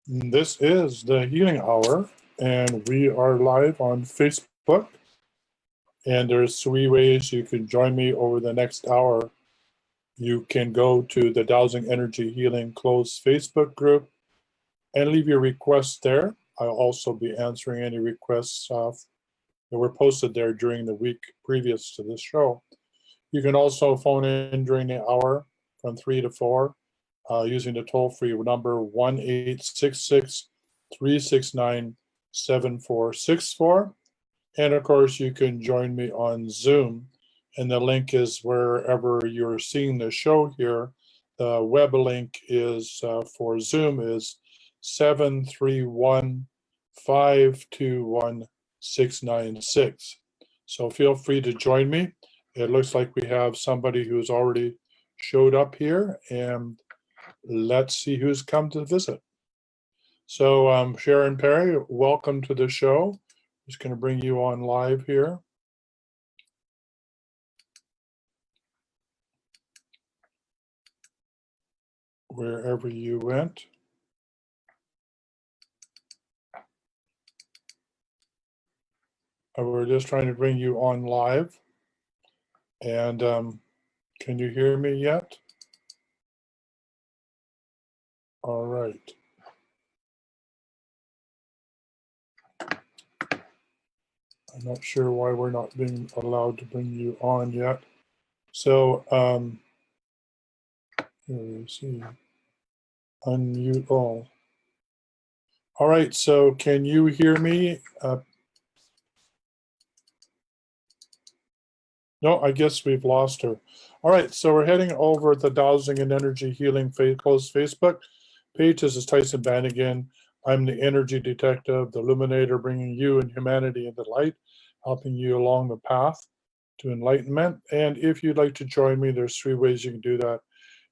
This is the Healing Hour, and we are live on Facebook. And there's three ways you can join me over the next hour. You can go to the Dowsing Energy Healing closed Facebook group and leave your requests there. I'll also be answering any requests that were posted there during the week previous to this show. You can also phone in during the hour from 3 to 4 using the toll-free number 1-866-369-7464. And of course, you can join me on Zoom. And the link is wherever you're seeing the show here. The web link is for Zoom is 731-521-696. So feel free to join me. It looks like we have somebody who's already showed up here, and let's see who's come to visit. So Sharon Perry, welcome to the show. Just going to bring you on live here. Wherever you went. We're just trying to bring you on live. And can you hear me yet? All right. I'm not sure why we're not being allowed to bring you on yet. So here we see. Unmute all. All right, so can you hear me? No, I guess we've lost her. All right, so we're heading over the Dowsing and Energy Healing closed Facebook page. This is Tyson Bannigan. I'm the energy detective, the illuminator, bringing you and humanity into light, helping you along the path to enlightenment. And if you'd like to join me, there's three ways you can do that.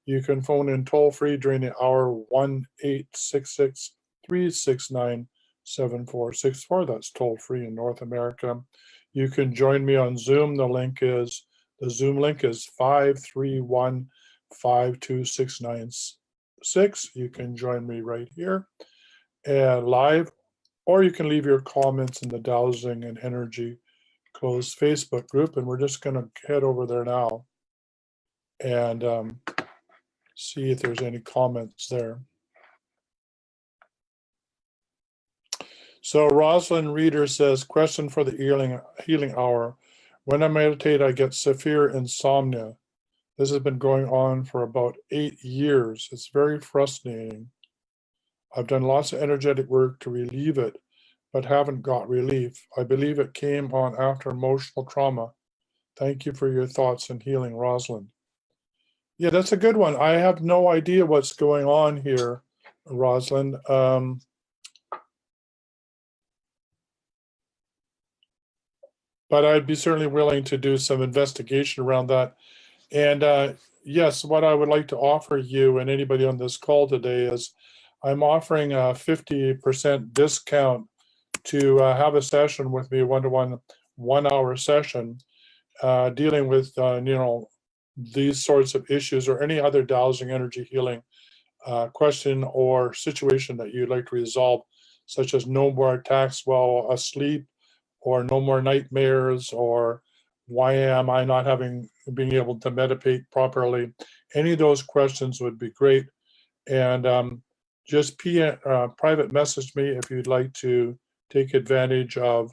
You can phone in toll-free during the hour, 1-866-369-7464. That's toll-free in North America. You can join me on Zoom. The Zoom link is 531-52696. You can join me right here live, or you can leave your comments in the Dowsing and Energy closed Facebook group. And we're just going to head over there now and see if there's any comments there. So Rosalind Reader says, question for the healing hour. When I meditate, I get severe insomnia. This has been going on for about 8 years. It's very frustrating. I've done lots of energetic work to relieve it, but haven't got relief. I believe it came on after emotional trauma. Thank you for your thoughts and healing, Rosalind. Yeah, that's a good one. I have no idea what's going on here, Rosalind. But I'd be certainly willing to do some investigation around that. And yes, what I would like to offer you and anybody on this call today is I'm offering a 50% discount to have a session with me, one-to-one, 1-hour session, dealing with these sorts of issues or any other dowsing energy healing question or situation that you'd like to resolve, such as no more attacks while asleep, or no more nightmares, or why am I not being able to meditate properly. Any of those questions would be great. And just private message me if you'd like to take advantage of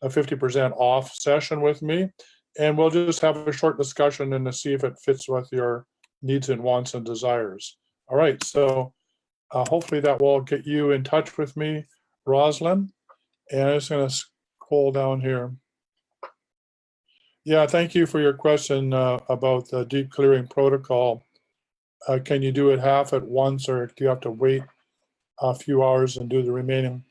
a 50% off session with me. And we'll just have a short discussion and to see if it fits with your needs and wants and desires. All right, so hopefully that will get you in touch with me, Rosalind. And I'm just going to scroll down here. Yeah, thank you for your question about the deep clearing protocol. Can you do it half at once, or do you have to wait a few hours and do the remaining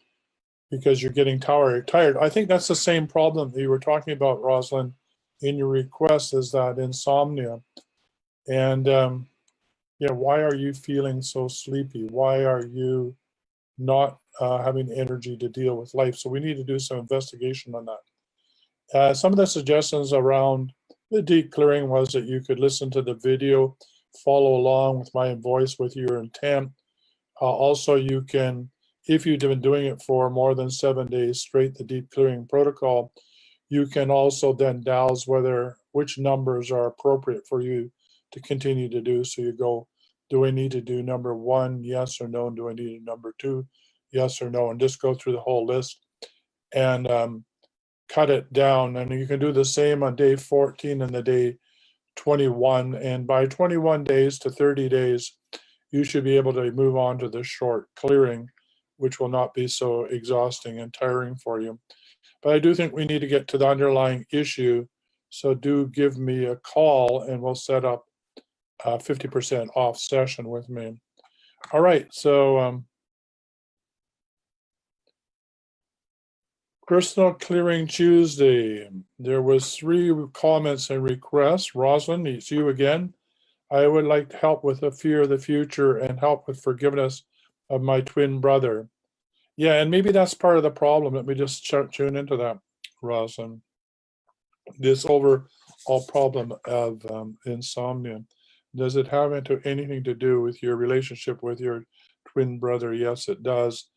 because you're getting tired? I think that's the same problem that you were talking about, Rosalind, in your request, is that insomnia. And why are you feeling so sleepy? Why are you not having energy to deal with life? So we need to do some investigation on that. Some of the suggestions around the deep clearing was that you could listen to the video, follow along with my voice with your intent. Also, you can if you've been doing it for more than 7 days straight, the deep clearing protocol, you can also then dowse which numbers are appropriate for you to continue to do. So you go, do I need to do number 1, yes or no? Do I need number 2, yes or no? And just go through the whole list and cut it down. And you can do the same on day 14 and the day 21. And by 21 days to 30 days, you should be able to move on to the short clearing, which will not be so exhausting and tiring for you. But I do think we need to get to the underlying issue. So do give me a call and we'll set up a 50% off session with me. All right, so Personal Clearing Tuesday. There was 3 comments and requests. Rosalind, it's you again. I would like help with the fear of the future and help with forgiveness of my twin brother. Yeah, and maybe that's part of the problem. Let me just tune into that, Rosalind. This overall problem of insomnia. Does it have anything to do with your relationship with your twin brother? Yes, it does.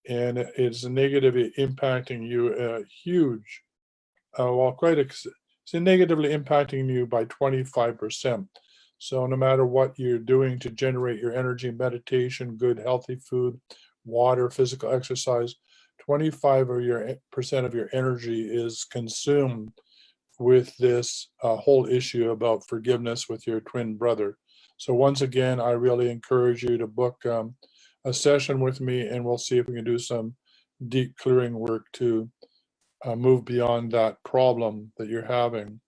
And it's negatively impacting you huge, it's negatively impacting you by 25%. So no matter what you're doing to generate your energy, meditation, good, healthy food, water, physical exercise, 25% of your energy is consumed with this whole issue about forgiveness with your twin brother. So once again, I really encourage you to book a session with me, and we'll see if we can do some deep clearing work to move beyond that problem that you're having.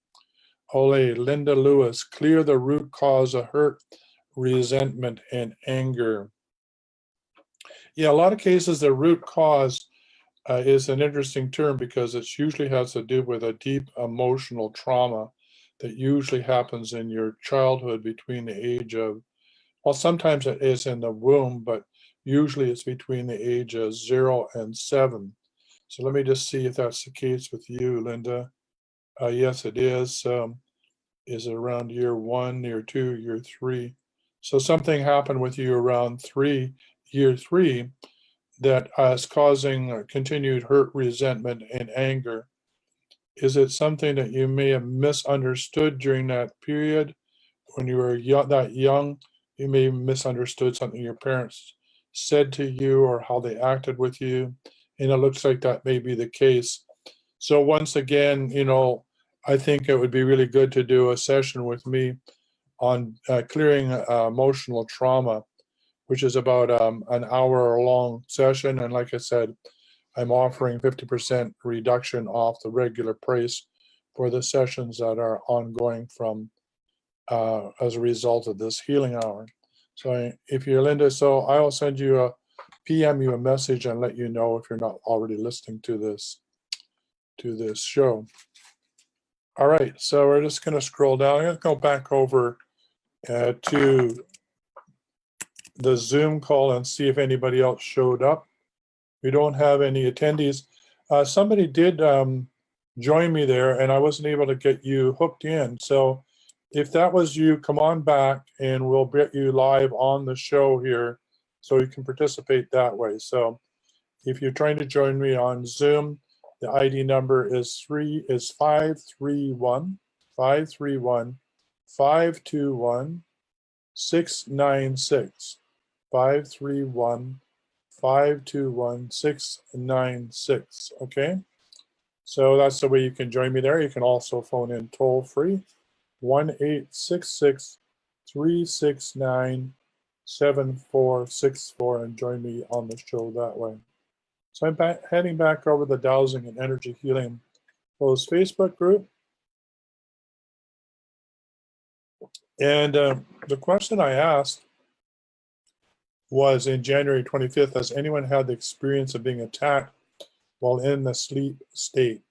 Ole, Linda Lewis, clear the root cause of hurt, resentment, and anger. Yeah, a lot of cases, the root cause is an interesting term because it usually has to do with a deep emotional trauma that usually happens in your childhood between the age of, well, sometimes it is in the womb, but usually it's between the age of 0 and 7. So let me just see if that's the case with you, Linda. Yes, it is. Is it around year 1, year 2, year 3? So something happened with you around year 3, that is causing continued hurt, resentment, and anger. Is it something that you may have misunderstood during that period when you were that young? You may have misunderstood something your parents said to you or how they acted with you, and it looks like that may be the case. So once again, I think it would be really good to do a session with me on clearing emotional trauma, which is about an hour-long session. And like I said, I'm offering 50% reduction off the regular price for the sessions that are ongoing from as a result of this healing hour. So if you're Linda, so I'll send you PM you a message and let you know if you're not already listening to this show. All right, so we're just going to scroll down. I'm going to go back over to the Zoom call and see if anybody else showed up. We don't have any attendees. Somebody did join me there, and I wasn't able to get you hooked in. So if that was you, come on back, and we'll get you live on the show here so you can participate that way. So if you're trying to join me on Zoom, the ID number is 531 521 521 696. 531 521 696. Okay, so that's the way you can join me there. You can also phone in toll free 1-866 369 7464 and join me on the show that way. So I'm heading back over the Dowsing and Energy Healing closed Facebook group. And the question I asked was in January 25th, has anyone had the experience of being attacked while in the sleep state?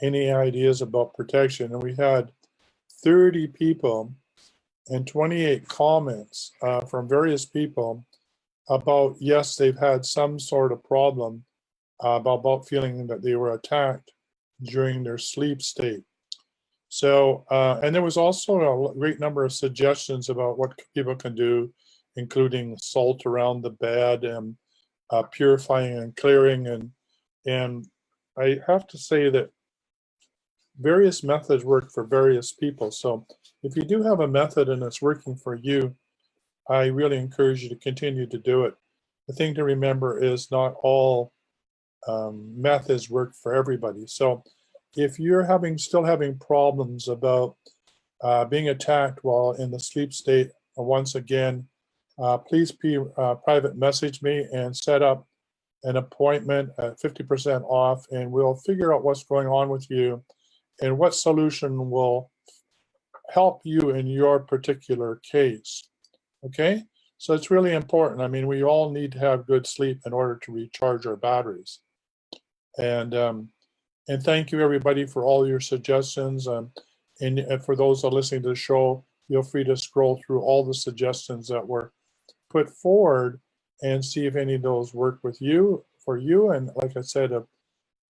Any ideas about protection? And we had 30 people and 28 comments from various people about, yes, they've had some sort of problem about feeling that they were attacked during their sleep state. So, and there was also a great number of suggestions about what people can do, including salt around the bed and purifying and clearing. And I have to say that various methods work for various people. So if you do have a method and it's working for you, I really encourage you to continue to do it. The thing to remember is not all methods work for everybody. So if you're still having problems about being attacked while in the sleep state, once again, please private message me and set up an appointment at 50% off, and we'll figure out what's going on with you and what solution will help you in your particular case. Okay? So it's really important. I mean, we all need to have good sleep in order to recharge our batteries. And thank you everybody for all your suggestions. And for those that are listening to the show, feel free to scroll through all the suggestions that were put forward and see if any of those work for you. And like I said,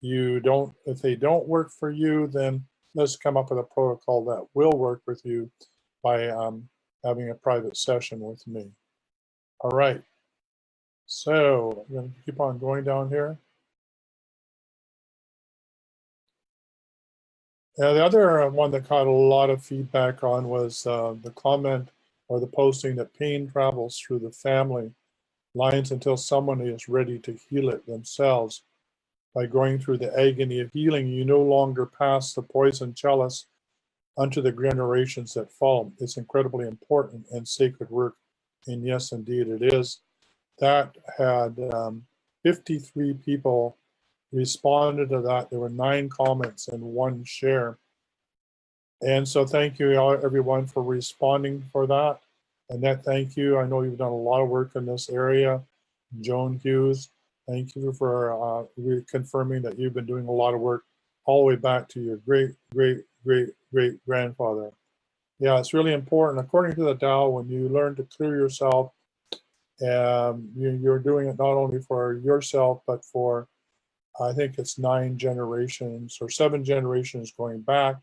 if they don't work for you, then let's come up with a protocol that will work with you by having a private session with me. All right. So I'm going to keep on going down here. Now, the other one that caught a lot of feedback on was the comment or the posting that pain travels through the family lines until someone is ready to heal it themselves. By going through the agony of healing, you no longer pass the poison chalice unto the generations that fall. It's incredibly important and sacred work. And yes, indeed it is. That had 53 people responded to that. There were 9 comments and 1 share. And so thank you everyone for responding for that. Annette, thank you. I know you've done a lot of work in this area. Joan Hughes, thank you for confirming that you've been doing a lot of work all the way back to your great grandfather. Yeah, it's really important. According to the Tao, when you learn to clear yourself, you're doing it not only for yourself, but for, I think it's 9 generations or 7 generations going back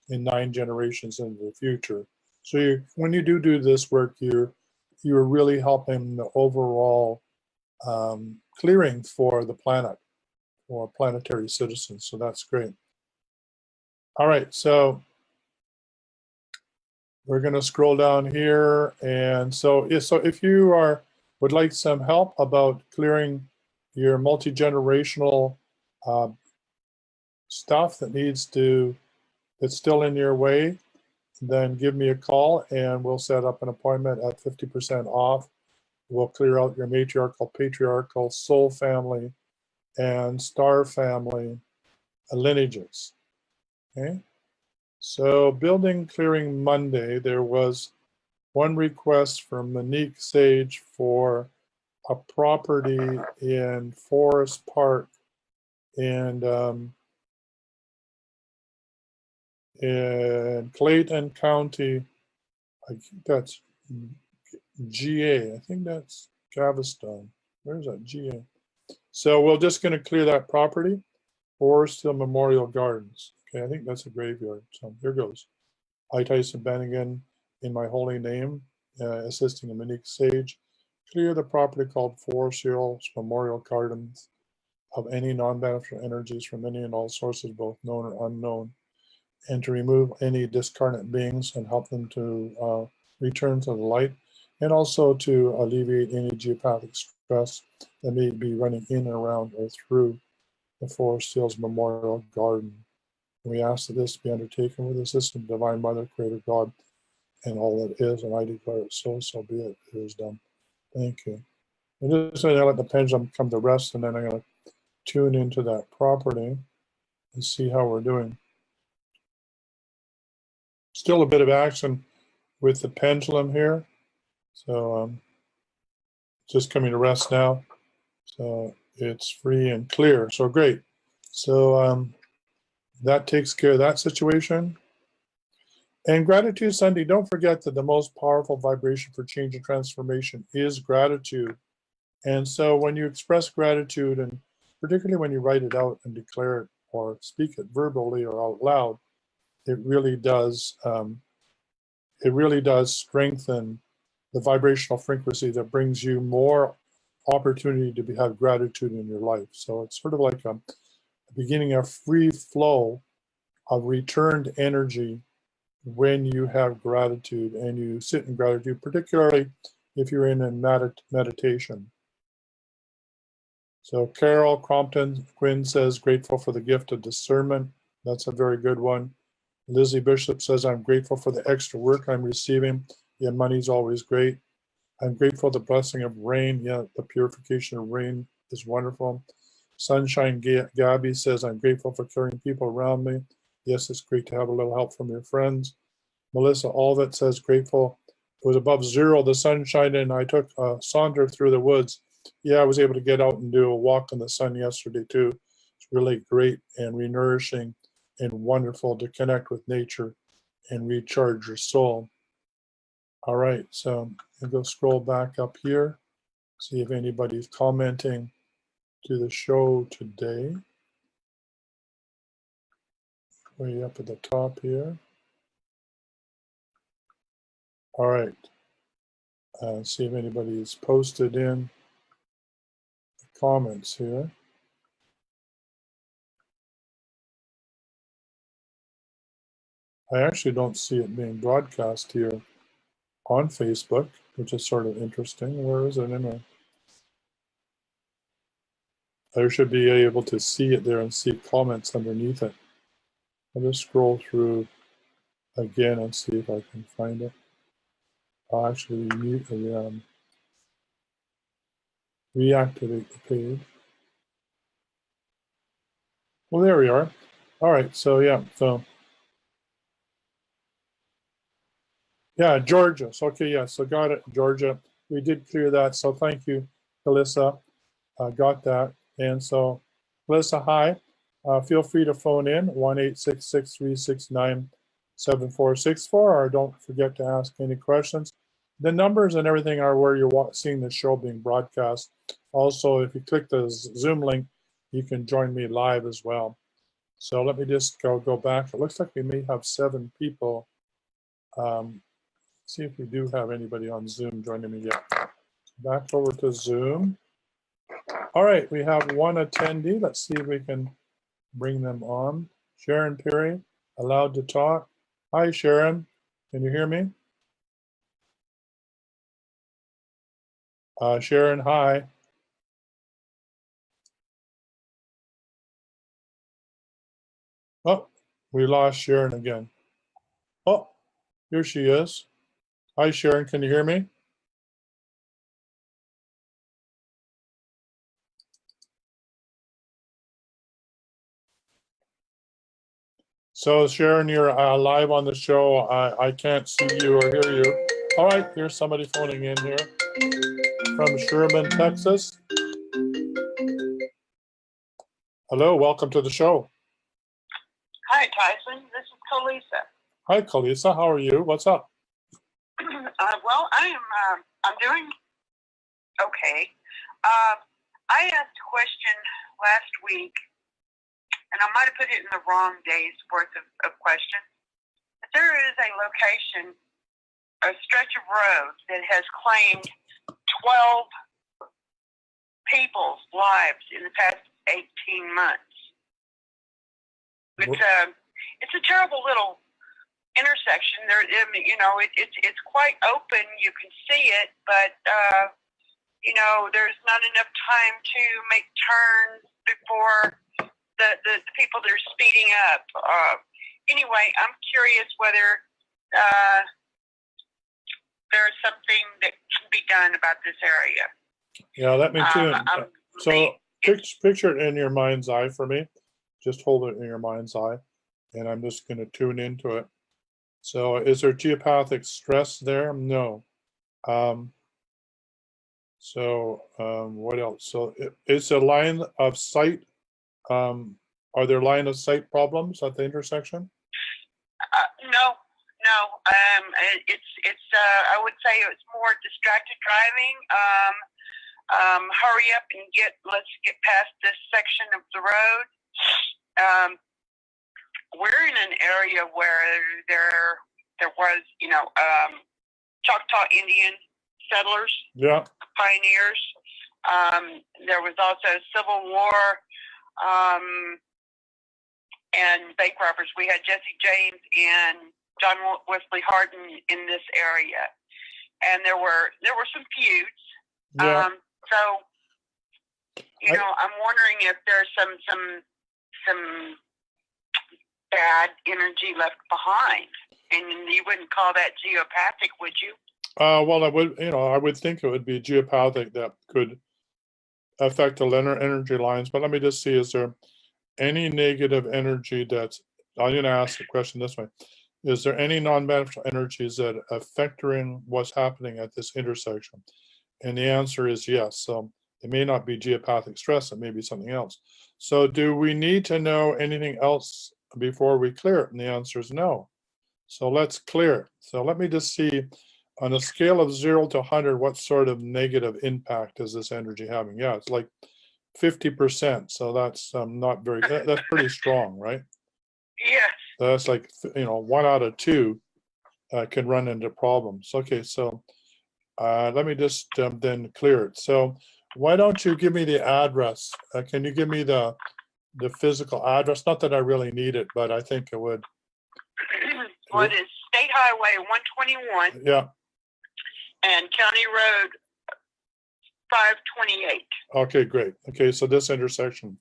and 9 generations into the future. So when you do this work, you're really helping the overall clearing for the planet or planetary citizens. So that's great. All right, so we're going to scroll down here, and so if you would like some help about clearing your multi-generational stuff that's still in your way, then give me a call and we'll set up an appointment at 50% off. We'll clear out your matriarchal, patriarchal, soul family, and star family lineages. Okay. So Building Clearing Monday, there was one request from Monique Sage for a property in Forest Park and in Clayton County. I think that's GA. I think that's Galveston. Where's that GA? So we're just going to clear that property. Forest Hill Memorial Gardens. Okay, I think that's a graveyard. So here goes. I, Tyson Bannigan, in my holy name, assisting Monique Sage, clear the property called Forest Hill Memorial Gardens of any non-beneficial energies from any and all sources, both known or unknown, and to remove any discarnate beings and help them to return to the light, and also to alleviate any geopathic stress that may be running in and around or through the Forest Hills Memorial Garden. We ask that this be undertaken with the assistance of Divine Mother, Creator God, and all that is, and I declare it so be it. It is done. Thank you. And just going to let the pendulum come to rest, and then I'm going to tune into that property and see how we're doing. Still a bit of action with the pendulum here. So just coming to rest now. So it's free and clear. So great. So that takes care of that situation. And Gratitude Sunday, don't forget that the most powerful vibration for change and transformation is gratitude. And so when you express gratitude, and particularly when you write it out and declare it or speak it verbally or out loud, it really does strengthen the vibrational frequency that brings you more opportunity to have gratitude in your life. So it's sort of like a beginning a free flow of returned energy when you have gratitude and you sit in gratitude, particularly if you're in a meditation. So Carol Crompton Quinn says, grateful for the gift of discernment. That's a very good one. Lizzie Bishop says, I'm grateful for the extra work I'm receiving. Yeah, money's always great. I'm grateful for the blessing of rain. Yeah, the purification of rain is wonderful. Sunshine Gabby says, I'm grateful for caring people around me. Yes, it's great to have a little help from your friends. Melissa Allvet says, grateful. It was above zero, the sunshine, and I took a saunter through the woods. Yeah, I was able to get out and do a walk in the sun yesterday too. It's really great and renourishing and wonderful to connect with nature and recharge your soul. All right, so I'll go scroll back up here, see if anybody's commenting to the show today. Way up at the top here. All right, see if anybody's posted in the comments here. I actually don't see it being broadcast here on Facebook, which is sort of interesting. Where is it anyway? I should be able to see it there and see comments underneath it. I'll just scroll through again and see if I can find it. I'll actually reactivate the page. Well, there we are. All right, so yeah, yeah, Georgia. So, okay, yeah, so got it, Georgia. We did clear that, so thank you, Alyssa. Got that. And so, Alyssa, hi. Feel free to phone in 1-866-369-7464, or don't forget to ask any questions. The numbers and everything are where you're seeing the show being broadcast. Also, if you click the Zoom link, you can join me live as well. So let me just go back. It looks like we may have 7 people. See if we do have anybody on Zoom joining me yet. Back over to Zoom. All right, we have 1 attendee. Let's see if we can bring them on. Sharon Perry, allowed to talk. Hi, Sharon. Can you hear me? Sharon, hi. Oh, we lost Sharon again. Oh, here she is. Hi, Sharon. Can you hear me? So, Sharon, you're live on the show. I can't see you or hear you. All right, here's somebody phoning in here from Sherman, Texas. Hello, welcome to the show. Hi, Tyson. This is Kalisa. Hi, Kalisa. How are you? What's up? Well, I'm doing okay. I asked a question last week, and I might have put it in the wrong day's worth of questions. But there is a location, a stretch of road that has claimed 12 people's lives in the past 18 months. It's a terrible little intersection. There, it's quite open. You can see it, but there's not enough time to make turns before the people that are speeding up. Anyway, I'm curious whether there's something that can be done about this area. Yeah, let me too. So picture it in your mind's eye for me. Just hold it in your mind's eye, and I'm just going to tune into it. So is there geopathic stress there? No. What else? So it's a line of sight. Are there line of sight problems at the intersection? No. It's I would say it's more distracted driving. Hurry up and let's get past this section of the road. We're in an area where there was, Choctaw Indian settlers, yeah, pioneers. There was also Civil War and bank robbers. We had Jesse James and John Wesley Hardin in this area, and there were some feuds. Yeah. So, I'm wondering if there's some bad energy left behind, and you wouldn't call that geopathic, would you? Well, I would think it would be geopathic that could affect the energy lines. But let me just see: is there any negative energy that's? I'm going to ask the question this way: is there any non-beneficial energies that are affecting what's happening at this intersection? And the answer is yes. So it may not be geopathic stress; it may be something else. So, do we need to know anything else before we clear it? And the answer is no. So let's clear it. So let me just see, on a scale of 0 to 100, what sort of negative impact is this energy having? Yeah, it's like 50%. So that's not very, that's pretty strong, right? Yes. That's like, 1 out of 2 can run into problems. Okay, so let me just then clear it. So why don't you give me the address? Can you give me the physical address? Not that I really need it, but I think it would. Well, it is State Highway 121. Yeah. And County Road 528. Okay, great. Okay, so this intersection.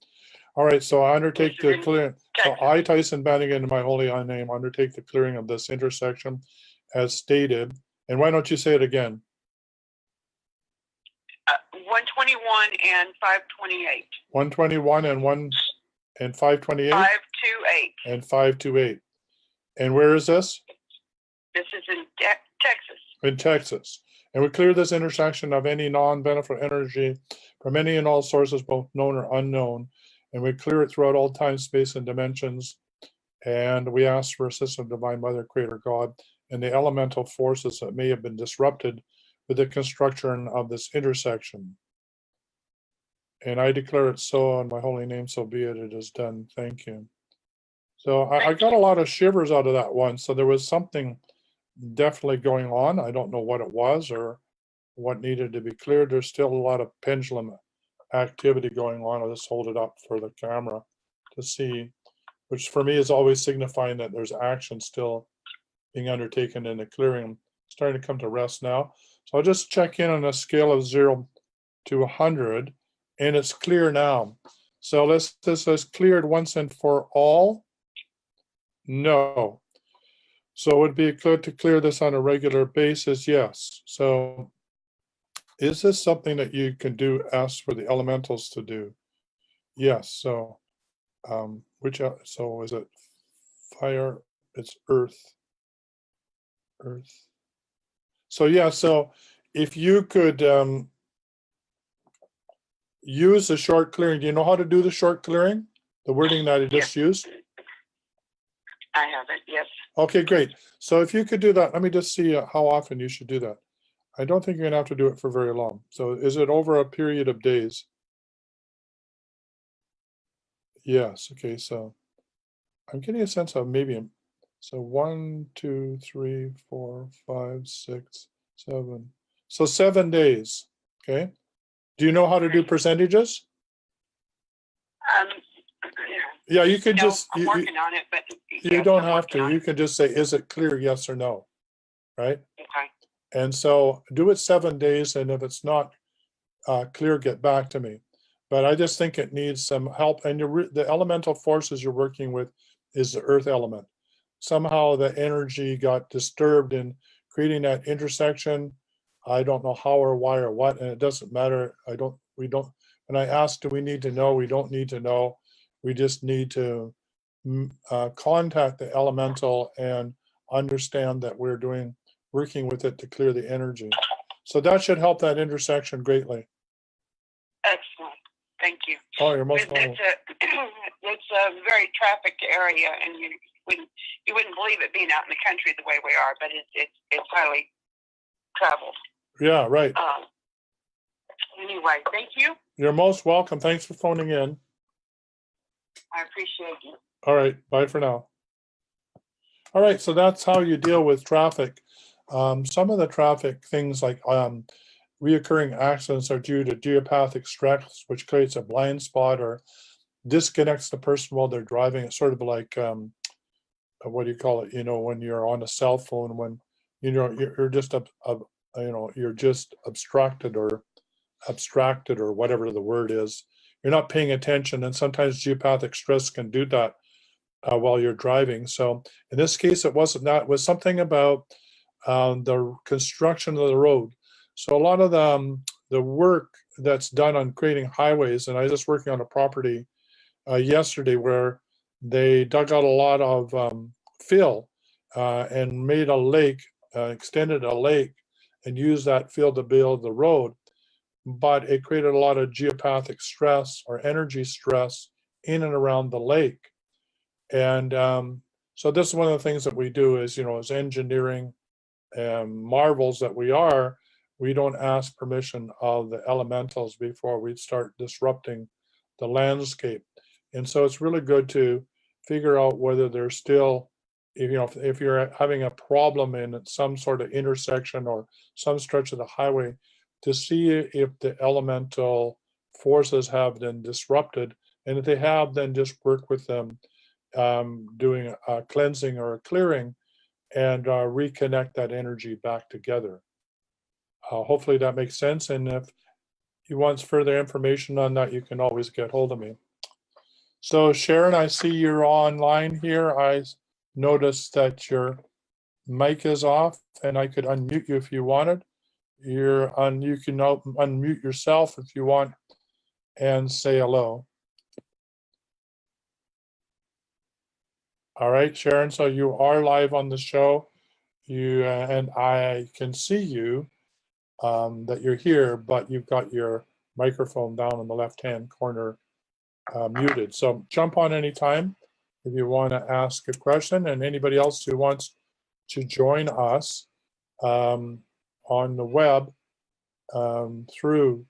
All right, so I undertake the clearing. So I, Tyson Bannigan, in my holy name, undertake the clearing of this intersection as stated. And why don't you say it again? 121 and 528. 121 and 528? 528. And 528. And where is this? This is in Texas. In Texas. And we clear this intersection of any non-beneficial energy from any and all sources, both known or unknown. And we clear it throughout all time, space, and dimensions. And we ask for assistance of Divine Mother, Creator God, and the elemental forces that may have been disrupted with the construction of this intersection. And I declare it so in my holy name, so be it, it is done. Thank you. So I got a lot of shivers out of that one. So there was something definitely going on. I don't know what it was or what needed to be cleared. There's still a lot of pendulum activity going on. I'll just hold it up for the camera to see, which for me is always signifying that there's action still being undertaken in the clearing. I'm starting to come to rest now. So I'll just check in on a scale of 0 to 100, and it's clear now. So this is cleared once and for all. No. So it would be good to clear this on a regular basis. Yes. So is this something that you can do, ask for the elementals to do? Yes. So so is it fire? It's earth. So yeah, so if you could use the short clearing. Do you know how to do the short clearing? The wording that I just used? I have it, yes. Okay, great. So if you could do that, let me just see how often you should do that. I don't think you're gonna have to do it for very long. So is it over a period of days? Yes, okay, so I'm getting a sense of maybe, so 1, 2, 3, 4, 5, 6, 7. So 7 days, okay? Do you know how to do percentages? Yeah, you could just. I'm working on it, but. You don't have to. You can just say, is it clear, yes or no, right? Okay. And so do it 7 days, and if it's not clear, get back to me. But I just think it needs some help. And the elemental forces you're working with is the earth element. Somehow the energy got disturbed in creating that intersection. I don't know how or why or what, and it doesn't matter. We don't, when I ask, do we need to know? We don't need to know. We just need to contact the elemental and understand that we're working with it to clear the energy. So that should help that intersection greatly. Excellent. Thank you. Oh, you're most welcome. It's a very trafficked area, and you wouldn't believe it being out in the country the way we are, but it's highly traveled. Yeah, right. Anyway, thank you. You're most welcome. Thanks for phoning in. I appreciate you. All right, bye for now. All right, so that's how you deal with traffic. Some of the traffic things like reoccurring accidents are due to geopathic stress, which creates a blind spot or disconnects the person while they're driving. It's sort of like, what do you call it? You know, when you're on a cell phone, when, you know, you're just, you're just abstracted or whatever the word is. You're not paying attention. And sometimes geopathic stress can do that while you're driving. So in this case, it wasn't that. It was something about the construction of the road. So a lot of the work that's done on creating highways, and I was just working on a property yesterday where they dug out a lot of fill and made a lake, extended a lake, and used that fill to build the road. But it created a lot of geopathic stress or energy stress in and around the lake. And so this is one of the things that we do is, you know, as engineering marvels that we are, we don't ask permission of the elementals before we start disrupting the landscape. And so it's really good to figure out whether there's still, if, you know, if you're having a problem in some sort of intersection or some stretch of the highway, to see if the elemental forces have been disrupted. And if they have, then just work with them, doing a cleansing or a clearing, and reconnect that energy back together. Hopefully that makes sense. And if you want further information on that, you can always get hold of me. So Sharon, I see you're online here. I noticed that your mic is off, and I could unmute you if you wanted. You can unmute yourself if you want and say hello. All right, Sharon, so you are live on the show. You and I can see you, that you're here, but you've got your microphone down in the left-hand corner muted. So jump on anytime if you want to ask a question, and anybody else who wants to join us on the web through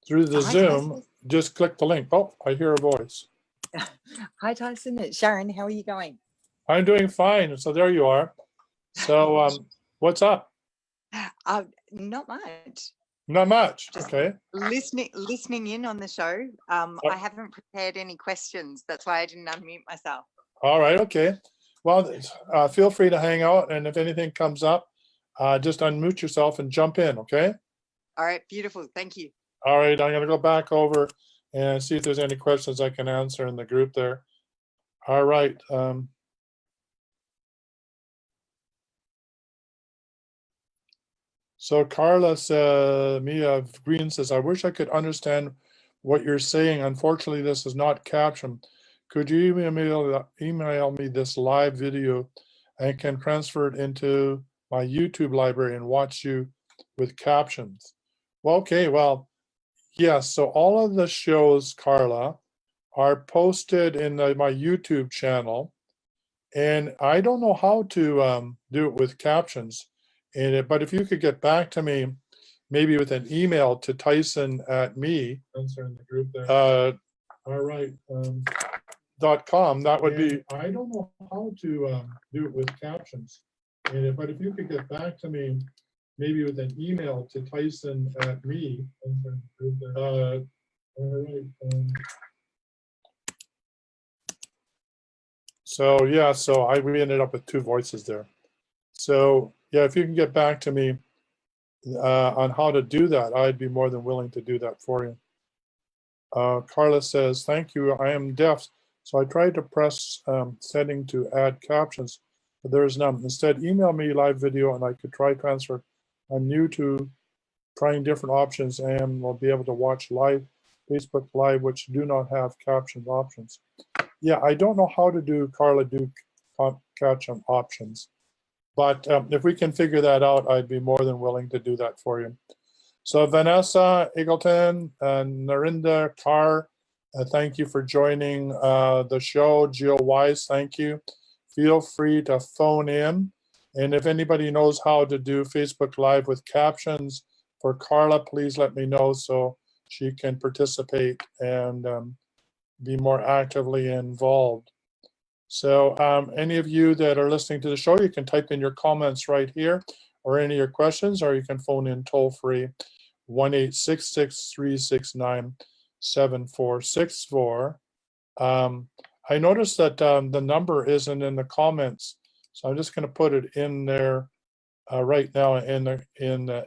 the Zoom, just click the link. Oh, I hear a voice. Hi, Tyson. It's Sharon. How are you going? I'm doing fine. So there you are. So what's up? Not much. Not much. Just okay. Listening in on the show. I haven't prepared any questions. That's why I didn't unmute myself. All right. Okay. Well, feel free to hang out, and if anything comes up, just unmute yourself and jump in. Okay. All right. Beautiful. Thank you. All right. I'm going to go back over and see if there's any questions I can answer in the group there. All right. So Carla Mia Green says, I wish I could understand what you're saying. Unfortunately, this is not captioned. Could you email me this live video and can transfer it into my YouTube library and watch you with captions? Well, okay, well, yes. So all of the shows, Carla, are posted in my YouTube channel. And I don't know how to do it with captions. But if you could get back to me, maybe with an email to Tyson@me, in the group there. All right. .com. That would be. I don't know how to do it with captions. But if you could get back to me, maybe with an email to Tyson@me. All right. So yeah, so we ended up with two voices there. So yeah, if you can get back to me on how to do that, I'd be more than willing to do that for you. Carla says, thank you, I am deaf. So I tried to press setting to add captions, but there is none. Instead, email me live video and I could try transfer. I'm new to trying different options and will be able to watch live Facebook Live, which do not have caption options. Yeah, I don't know how to do, Carla, caption options. But if we can figure that out, I'd be more than willing to do that for you. So Vanessa Eagleton and Narinda Carr, thank you for joining the show. Jill Wise, thank you. Feel free to phone in. And if anybody knows how to do Facebook Live with captions for Carla, please let me know so she can participate and be more actively involved. So any of you that are listening to the show, you can type in your comments right here, or any of your questions, or you can phone in toll free 1-866-369-7464. I noticed that the number isn't in the comments, so I'm just going to put it in there right now in the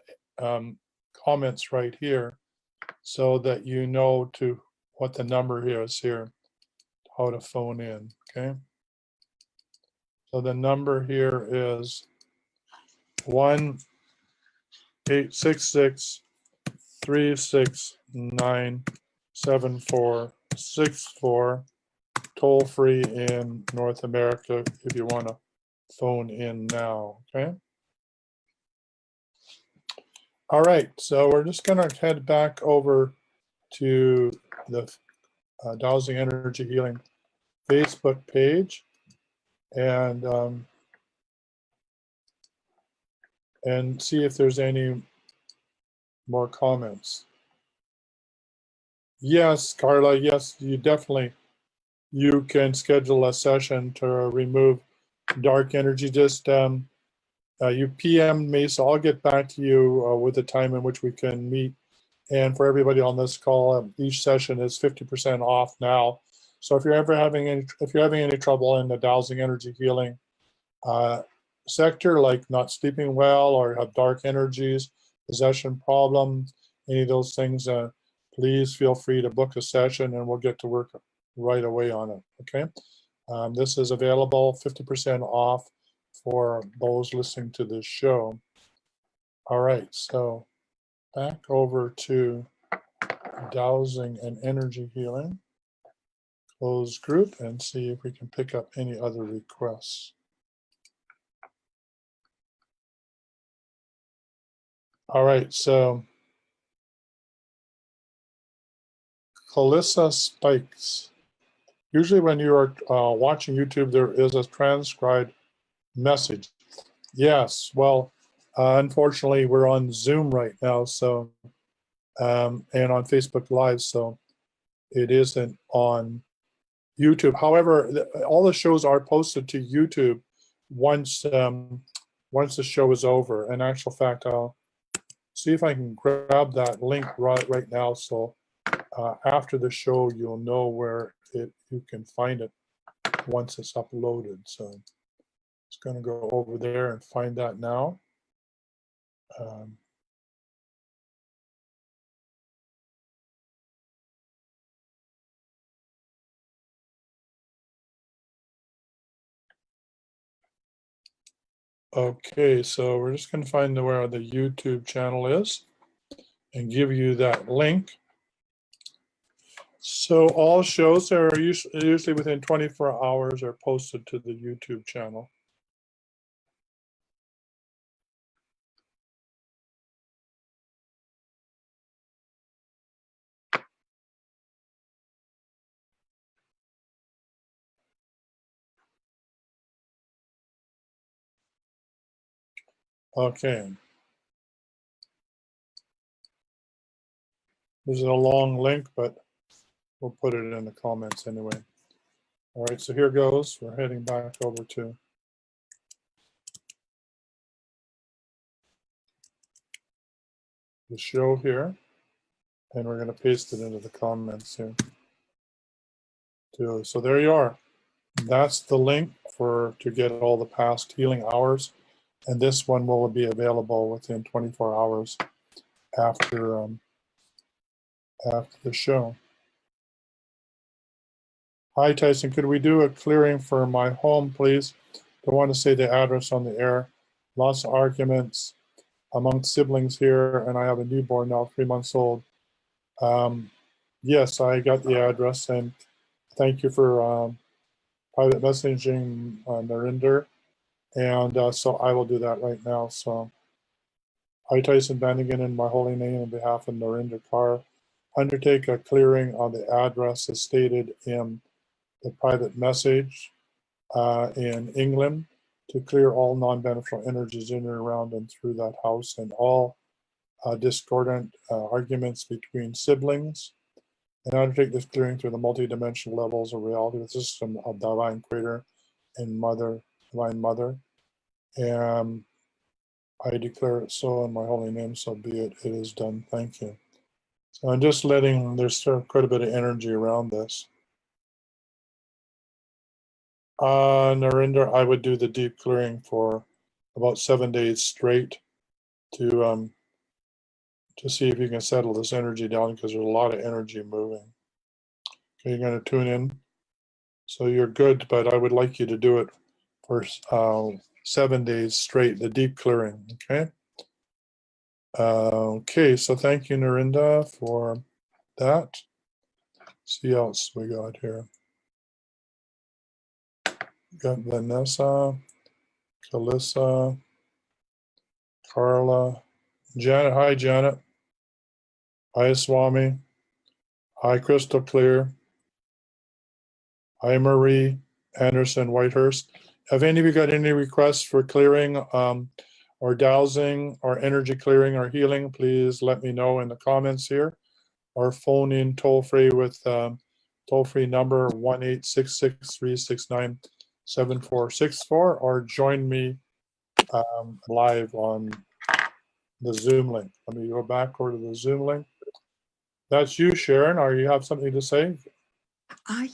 comments right here, so that you know to what the number here is here, how to phone in. Okay. So the number here is 1-866-369-7464, toll free in North America if you want to phone in now. Okay. All right, so we're just going to head back over to the Dowsing Energy Healing Facebook page and see if there's any more comments. Yes, Carla, yes, you can schedule a session to remove dark energy. Just you PM me, so I'll get back to you with the time in which we can meet. And for everybody on this call, each session is 50% off now. So if you're having any trouble in the Dowsing Energy Healing sector, like not sleeping well or have dark energies, possession problems, any of those things, please feel free to book a session and we'll get to work right away on it. Okay. This is available 50% off for those listening to this show. All right, so back over to Dowsing and Energy Healing, close group, and see if we can pick up any other requests. All right, so Calissa Spikes. Usually when you are watching YouTube, there is a transcribed message. Yes, well, unfortunately, we're on Zoom right now, so and on Facebook Live, so it isn't on YouTube. However, all the shows are posted to YouTube once the show is over. In actual fact, I'll see if I can grab that link right now. So after the show, you'll know where you can find it once it's uploaded. So it's going to go over there and find that now. Okay, so we're just going to find where the YouTube channel is and give you that link. So all shows are usually within 24 hours are posted to the YouTube channel. Okay. This is a long link, but we'll put it in the comments anyway. All right, so here goes. We're heading back over to the show here, and we're going to paste it into the comments here too. So there you are. That's the link to get all the past healing hours, and this one will be available within 24 hours after the show. Hi Tyson, could we do a clearing for my home, please? Don't want to say the address on the air. Lots of arguments among siblings here, and I have a newborn now, 3 months old. Yes, I got the address, and thank you for private messaging Narinder. And so I will do that right now. So, hi Tyson Bannigan, in my holy name, on behalf of Narinder Kaur, undertake a clearing on the address as stated in the private message in England to clear all non-beneficial energies in and around and through that house, and all discordant arguments between siblings, and undertake this clearing through the multidimensional levels of reality, the system of Divine Creator and Mother, Divine Mother. And I declare it so in my holy name, so be it. It is done. Thank you. So I'm just letting, there's still quite a bit of energy around this. Narendra, I would do the deep clearing for about 7 days straight to see if you can settle this energy down, because there's a lot of energy moving. Okay, you're going to tune in. So you're good, but I would like you to do it for 7 days straight, the deep clearing, okay? Okay, so thank you, Narinda, for that. See what else we got here. We got Vanessa, Kalissa, Carla, Janet. Hi, Janet. Hi, Swami. Hi, Crystal Clear. Hi, Marie Anderson Whitehurst. Have any of you got any requests for clearing or dowsing or energy clearing or healing? Please let me know in the comments here, or phone in toll free with toll-free number 1-866-369-7464, or join me live on the Zoom link. Let me go back over to the Zoom link. That's you, Sharon. Or you have something to say?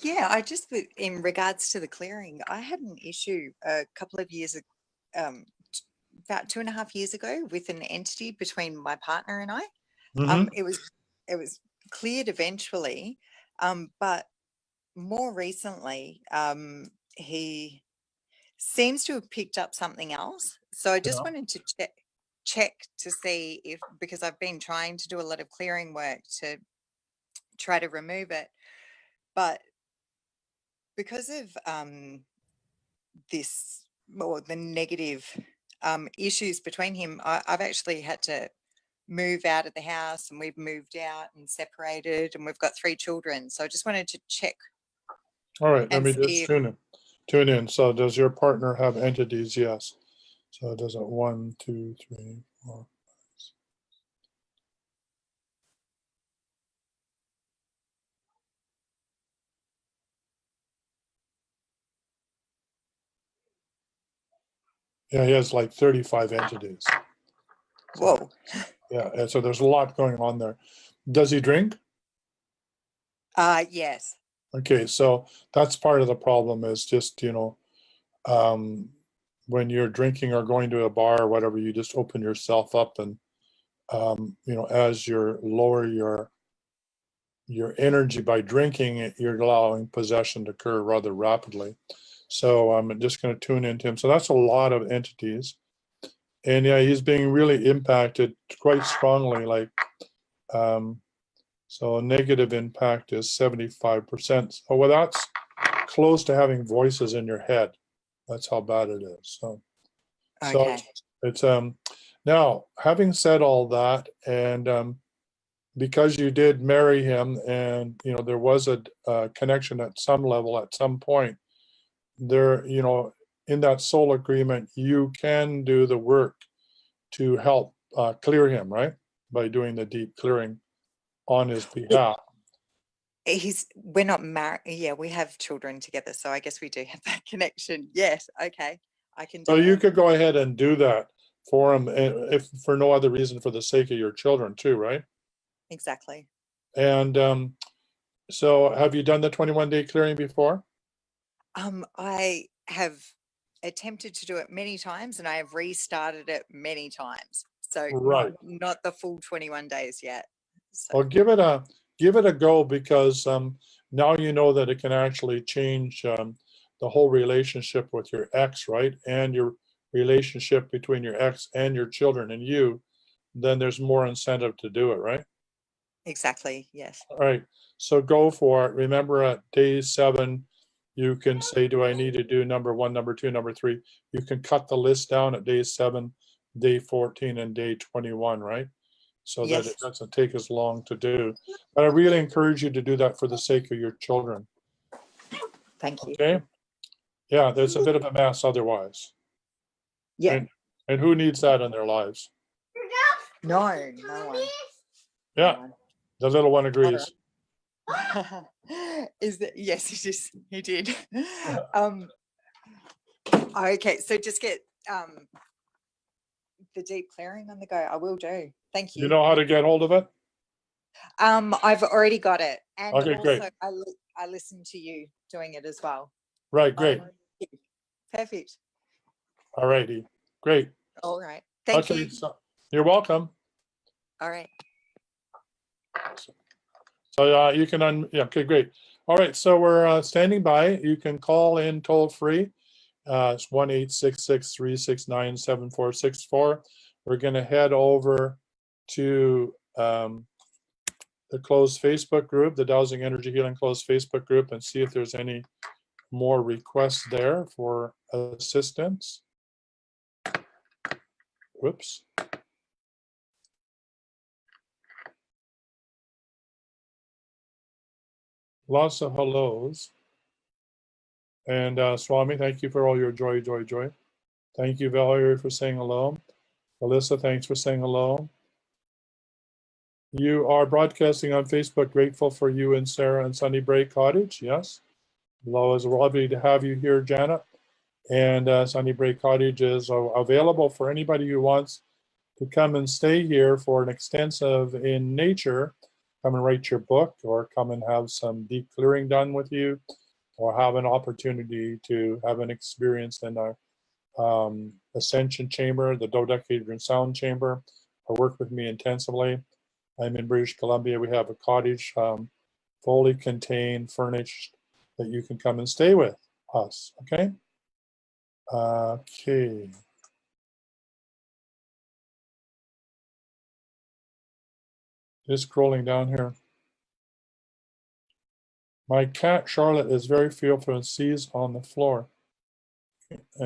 Yeah, I just, in regards to the clearing, I had an issue a couple of years ago, about 2.5 years ago, with an entity between my partner and I. Mhm. It was cleared eventually, but more recently, he seems to have picked up something else. So I just Yeah. wanted to check to see if, because I've been trying to do a lot of clearing work to try to remove it, but because of this, or the negative issues between him, I've actually had to move out of the house, and we've moved out and separated, and we've got 3 children. So I just wanted to check All right, let and me see just if, tune in. So does your partner have entities? Yes. So does it 1, 2, 3, 4. Yeah, he has like 35 entities. whoa. Yeah, and so there's a lot going on there. Does he drink? Yes. Okay, so that's part of the problem, is just, when you're drinking or going to a bar or whatever, you just open yourself up, and, as you lower your energy by drinking, you're allowing possession to occur rather rapidly. So I'm just going to tune into him. So that's a lot of entities. And yeah, he's being really impacted quite strongly. Like, so a negative impact is 75%. Oh, well, that's close to having voices in your head. That's how bad it is. So Okay. it's now, having said all that, and because you did marry him, and there was a connection at some level at some point, there, in that soul agreement, you can do the work to help clear him, right? By doing the deep clearing on his behalf. We're not married. Yeah, we have children together. So I guess we do have that connection. Yes. Okay. I can do So you it. could go ahead and do that for him, if for no other reason, for the sake of your children too, right? Exactly. And so have you done the 21-day clearing before? I have attempted to do it many times, and I have restarted it many times. So Right. not the full 21 days yet. So Well, give it a go, because now you know that it can actually change the whole relationship with your ex, right? And your relationship between your ex and your children and you. Then there's more incentive to do it, right? exactly. Yes. All right. So go for it. Remember, at day 7, you can say, do I need to do number 1, number 2, number 3? You can cut the list down at day 7, day 14, and day 21, right? So that Yes. it doesn't take as long to do. But I really encourage you to do that for the sake of your children. Thank you. Okay? Yeah, there's a bit of a mess otherwise. Yeah. And who needs that in their lives? No one. Yeah, No one. the little one agrees. Is that, yes, he did. Okay, so just get the deep clearing on the go. I will do. Thank you. You know how to get hold of it? I've already got it, and Okay, great. also I listened to you doing it as well. Right, great. Perfect. All righty, great. All right. Thank Okay, you. so you're welcome. All right. So you can yeah, okay, great. All right, so we're standing by. You can call in toll free. It's 1-866-369-7464. We're going to head over to the closed Facebook group, the Dowsing Energy Healing closed Facebook group, and see if there's any more requests there for assistance. Whoops. Lots of hellos. And Swami, thank you for all your joy. Thank you, Valerie, for saying hello. Alyssa, thanks for saying hello. You are broadcasting on Facebook. Grateful for you and Sarah and Sunny Break Cottage. Yes. Hello, it's lovely to have you here, Janet. And Sunny Break Cottage is available for anybody who wants to come and stay here for an extensive in nature. Come and write your book, or come and have some deep clearing done with you, or have an opportunity to have an experience in our Ascension Chamber, the Dodecahedron Sound Chamber, or work with me intensively. I'm in British Columbia. We have a cottage, fully contained, furnished, that you can come and stay with us. Okay. Okay. Just scrolling down here. My cat Charlotte is very fearful and sees on the floor.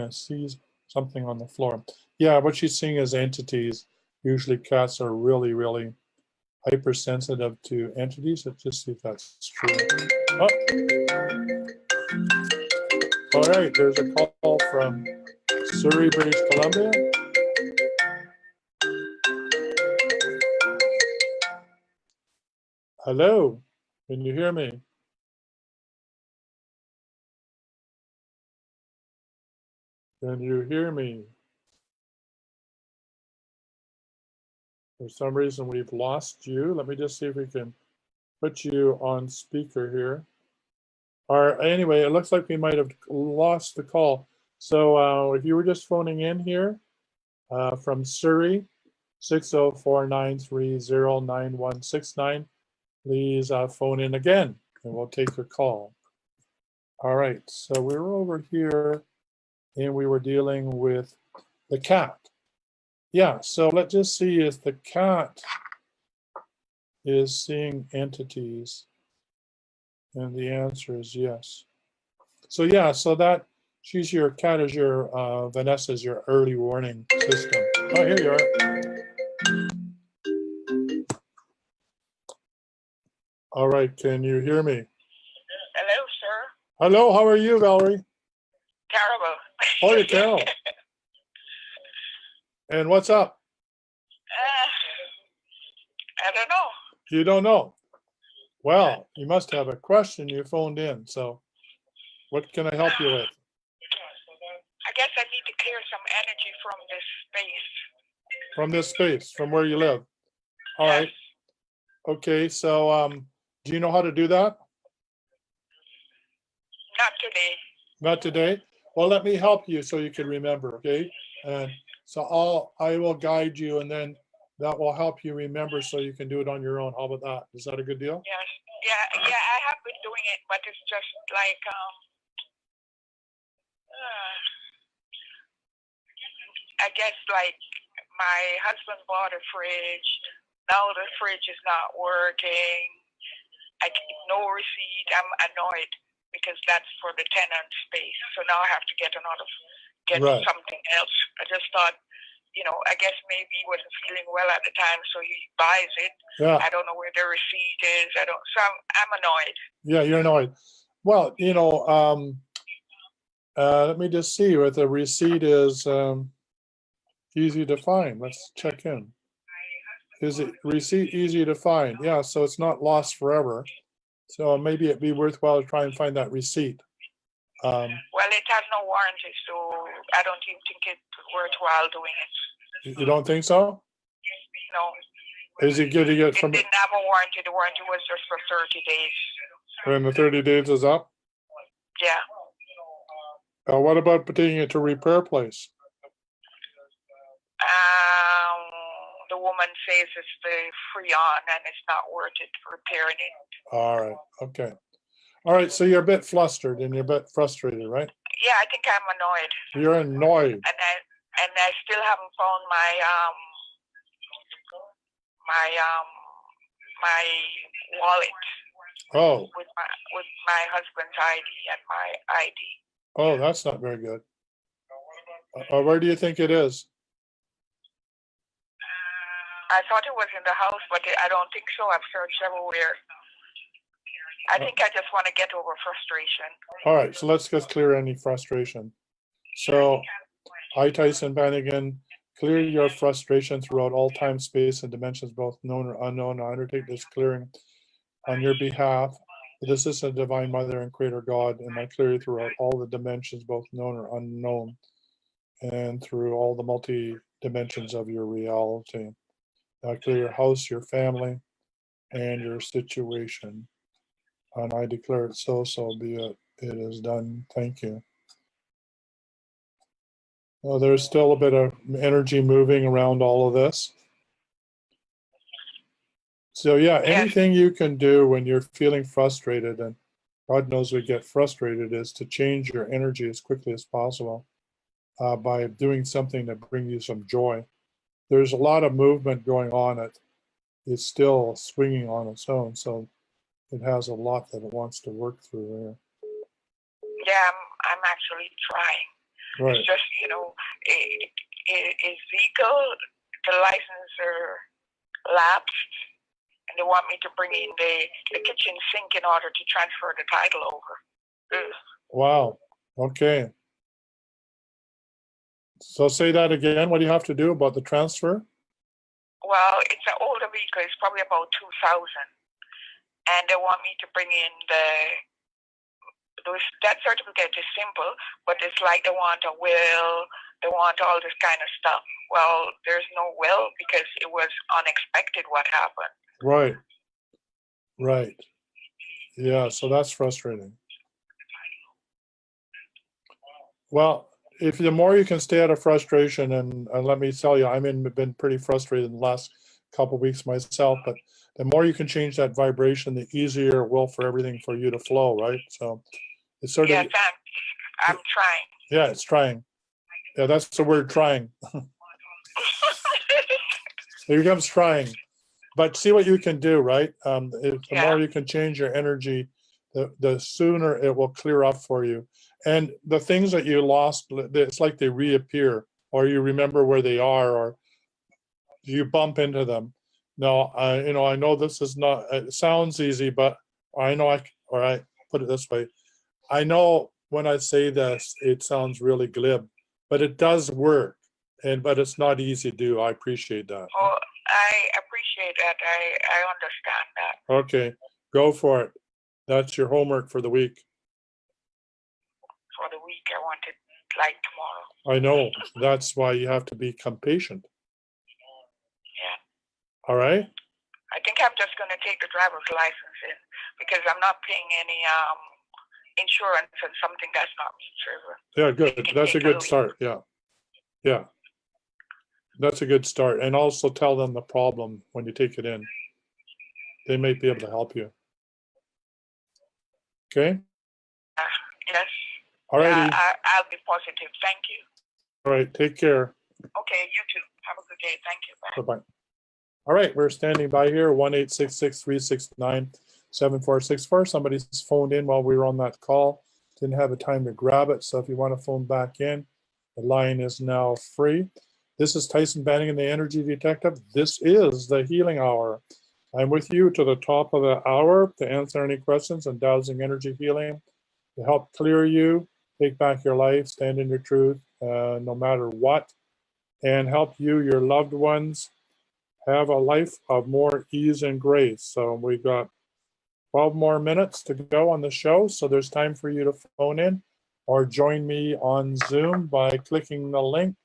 Sees something on the floor. Yeah, what she's seeing is entities. Usually cats are really, really hypersensitive to entities. Let's just see if that's true. Oh. All right, there's a call from Surrey, British Columbia. Hello, can you hear me? Can you hear me? For some reason, we've lost you. Let me just see if we can put you on speaker here. Or anyway, it looks like we might have lost the call. So if you were just phoning in here from Surrey, 604-930-9169, please phone in again and we'll take your call. All right, so we were over here and we were dealing with the cat. Yeah, so let's just see if the cat is seeing entities. And the answer is yes. So yeah, so that she's your cat is your Vanessa's your early warning system. Oh, here you are. All right, can you hear me? Hello, sir. Hello, how are you, Valerie? Terrible. Oh, you're Carol. And what's up? I don't know. You don't know. Well, you must have a question. You phoned in. So what can I help you with? I guess I need to clear some energy from this space. From this space, from where you live. All right. Okay, so do you know how to do that? Not today. Not today? Well, let me help you so you can remember, okay? And so I will guide you, and then that will help you remember so you can do it on your own. How about that? Is that a good deal? Yes. Yeah, I have been doing it, but it's just like I guess like my husband bought a fridge. Now the fridge is not working. I keep no receipt. I'm annoyed because that's for the tenant space. So now I have to get Right. something else. I just thought, I guess maybe he wasn't feeling well at the time, so he buys it. Yeah. I don't know where the receipt is. So I'm annoyed. Yeah, you're annoyed. Well, let me just see what the receipt is. Easy to find. Let's check in. Is it receipt easy to find? Yeah, so it's not lost forever. So maybe it'd be worthwhile to try and find that receipt. Well, it has no warranty, so I don't even think it's worthwhile doing it. You don't think so? No, Is he getting it it from, didn't have a warranty. The warranty was just for 30 days. when the 30 days is up? Yeah. What about taking it to repair place? The woman says it's the Freon and it's not worth it for repairing it. All right, okay. All right, so you're a bit flustered and you're a bit frustrated, right? Yeah, I think I'm annoyed. You're annoyed. And I still haven't found my wallet Oh, with my husband's ID and my ID. oh, that's not very good. Where do you think it is? I thought it was in the house, but I don't think so. I've searched everywhere. I think I just want to get over frustration. All right, so let's just clear any frustration. So, I, Tyson Bannigan, clear your frustration throughout all time, space, and dimensions, both known or unknown. I undertake this clearing on your behalf. This is a divine mother and creator God, and I clear you throughout all the dimensions, both known or unknown, and through all the multi dimensions of your reality. I clear your house, your family, and your situation. And I declare it so, so be it. It is done. Thank you. Well, there's still a bit of energy moving around all of this. So yeah, anything you can do when you're feeling frustrated, and God knows we get frustrated, is to change your energy as quickly as possible by doing something that brings you some joy. There's a lot of movement going on. It's still swinging on its own, so it has a lot that it wants to work through here. Yeah, I'm actually trying. Right. It's just, his vehicle, the license are lapsed, and they want me to bring in the kitchen sink in order to transfer the title over. Ugh. Wow. Okay. So say that again. What do you have to do about the transfer? Well, it's an older vehicle. It's probably about 2000. And they want me to bring in that certificate is simple, but it's like they want a will, they want all this kind of stuff. Well, there's no will because it was unexpected what happened. Right. Right. Yeah, so that's frustrating. Well, if the more you can stay out of frustration, and let me tell you, been pretty frustrated in the last couple of weeks myself, but the more you can change that vibration, the easier it will for everything for you to flow, right? So it's sort of, I'm trying. Yeah, it's trying. Yeah, that's the word, trying. Here comes trying. But see what you can do, right? The more you can change your energy, the sooner it will clear up for you. And the things that you lost, it's like they reappear, or you remember where they are, or you bump into them. No, I know this is not, it sounds easy, but I know put it this way. I know when I say this, it sounds really glib, but it does work. But it's not easy to do. I appreciate that. Oh, I appreciate that. I understand that. Okay, go for it. That's your homework for the week. For the week, I want it like tomorrow. I know. That's why you have to become patient. Yeah. All right? I think I'm just going to take the driver's license in because I'm not paying any insurance on something that's not true. Yeah, good. That's a good start. Yeah. Yeah. That's a good start. And also tell them the problem when you take it in. They may be able to help you. Okay? Yes. All righty. I'll be positive. Thank you. All right. Take care. Okay, you too. Have a good day. Thank you. Bye. Bye-bye. All right. We're standing by here. 1-866-369-7464. Somebody's phoned in while we were on that call. Didn't have a time to grab it. So if you want to phone back in, the line is now free. This is Tyson Bannigan, the Energy Detective. This is the Healing Hour. I'm with you to the top of the hour to answer any questions on dowsing energy healing, to help clear you, take back your life, stand in your truth, no matter what, and help you, your loved ones, have a life of more ease and grace. So we've got 12 more minutes to go on the show. So there's time for you to phone in or join me on Zoom by clicking the link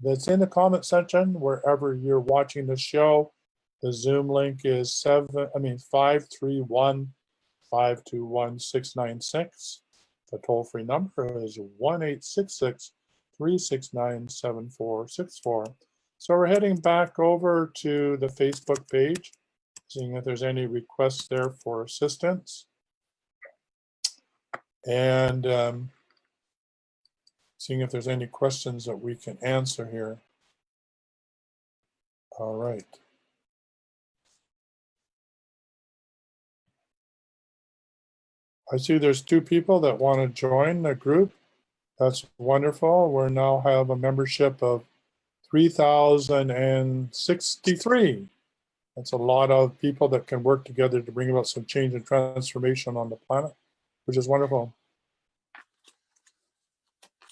that's in the comment section wherever you're watching the show. The Zoom link is 531-521-696. The toll-free number is 1-866-369-7464. So we're heading back over to the Facebook page, seeing if there's any requests there for assistance. And seeing if there's any questions that we can answer here. All right. I see there's 2 people that want to join the group. That's wonderful. We now have a membership of 3,063. That's a lot of people that can work together to bring about some change and transformation on the planet, which is wonderful.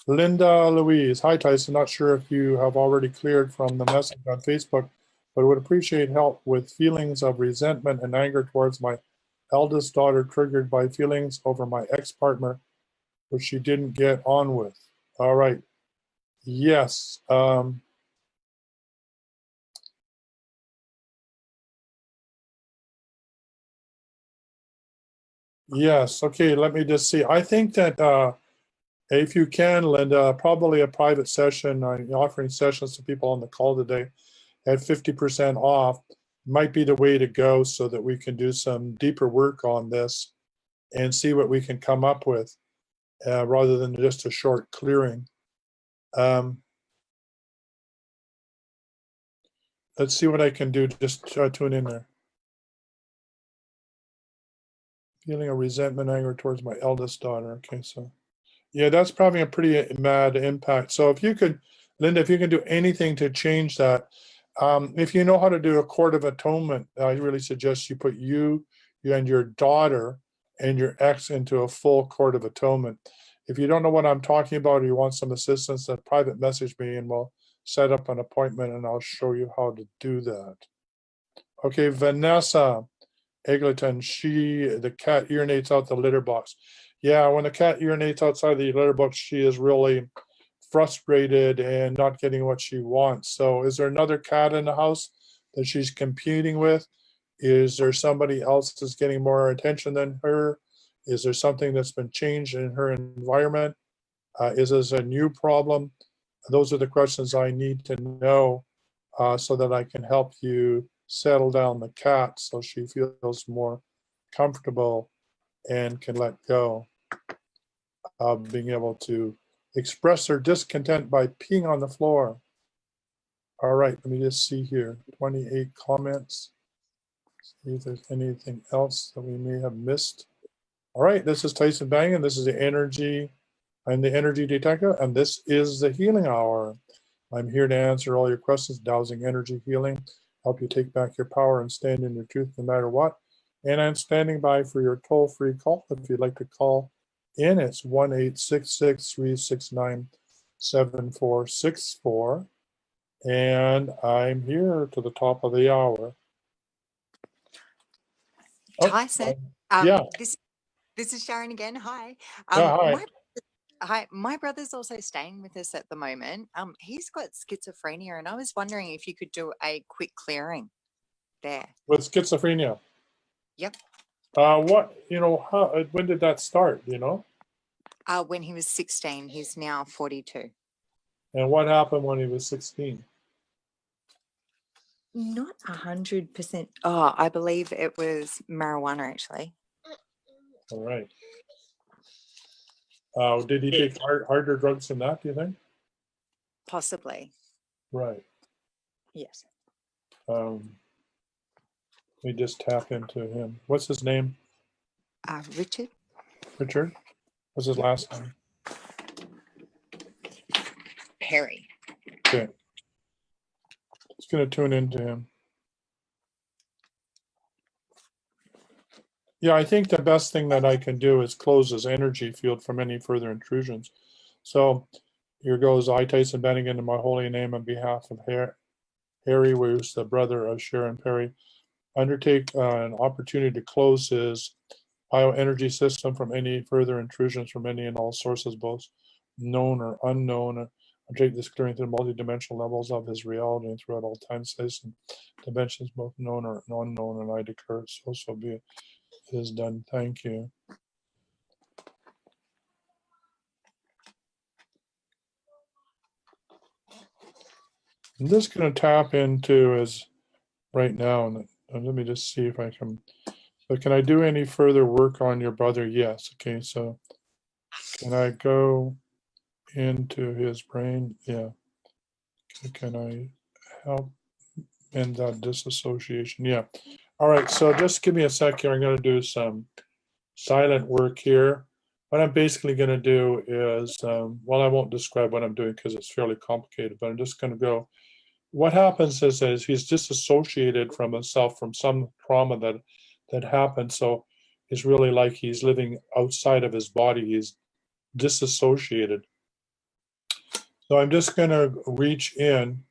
Linda Louise, hi Tyson, not sure if you have already cleared from the message on Facebook, but would appreciate help with feelings of resentment and anger towards my eldest daughter triggered by feelings over my ex-partner, which she didn't get on with. All right. Yes. Yes. Okay. Let me just see. I think that if you can, Linda, probably a private session, offering sessions to people on the call today at 50% off might be the way to go, so that we can do some deeper work on this and see what we can come up with rather than just a short clearing. Let's see what I can do. Just tune in there. Feeling a resentment, anger towards my eldest daughter. Okay, so yeah, that's probably a pretty mad impact. So if you could, Linda, if you can do anything to change that, if you know how to do a court of atonement, I really suggest you put you and your daughter and your ex into a full court of atonement. If you don't know what I'm talking about or you want some assistance, then private message me and we'll set up an appointment and I'll show you how to do that. Okay, Vanessa Egleton, the cat urinates out the litter box. Yeah, when the cat urinates outside the litter box, she is really frustrated and not getting what she wants. So is there another cat in the house that she's competing with? Is there somebody else that's getting more attention than her? Is there something that's been changed in her environment? Is this a new problem? Those are the questions I need to know so that I can help you settle down the cat so she feels more comfortable and can let go of being able to express her discontent by peeing on the floor. All right, let me just see here. 28 comments. See if there's anything else that we may have missed. All right, this is Tyson Bangan. This is the energy. I'm the energy detector, and this is the healing hour. I'm here to answer all your questions, dowsing energy healing, help you take back your power and stand in your truth no matter what. And I'm standing by for your toll-free call. If you'd like to call in, it's 1-866-369-7464. And I'm here to the top of the hour. Tyson, yeah. this is Sharon again. Hi. Hi. Hi, my brother's also staying with us at the moment. He's got schizophrenia, and I was wondering if you could do a quick clearing there. With schizophrenia? Yep. When did that start, you know? When he was 16, he's now 42. And what happened when he was 16? Not 100%. Oh, I believe it was marijuana, actually. All right. Did he take harder drugs than that, do you think? Possibly. Right. Yes. Let me just tap into him. What's his name? Richard. Richard? What's his last name? Perry. Okay. Just going to tune into him. Yeah, I think the best thing that I can do is close his energy field from any further intrusions. So here goes I, Tyson Bennigan, in my holy name on behalf of Harry, who's the brother of Sharon Perry, undertake an opportunity to close his bioenergy system from any further intrusions from any and all sources, both known or unknown. Object this clearing to the multidimensional levels of his reality and throughout all time, space, and dimensions, both known or unknown, and I declare it so be it. It is done. Thank you. I'm just going to tap into his right now, and let me just see if I can. But can I do any further work on your brother? Yes. Okay. So can I go into his brain? Yeah. Can I help end that disassociation? Yeah. All right. So just give me a sec here. I'm going to do some silent work here. What I'm basically going to do is, well, I won't describe what I'm doing because it's fairly complicated, but I'm just going to go. What happens is he's disassociated from himself from some trauma that happened. So it's really like he's living outside of his body. He's disassociated. So I'm just going to reach in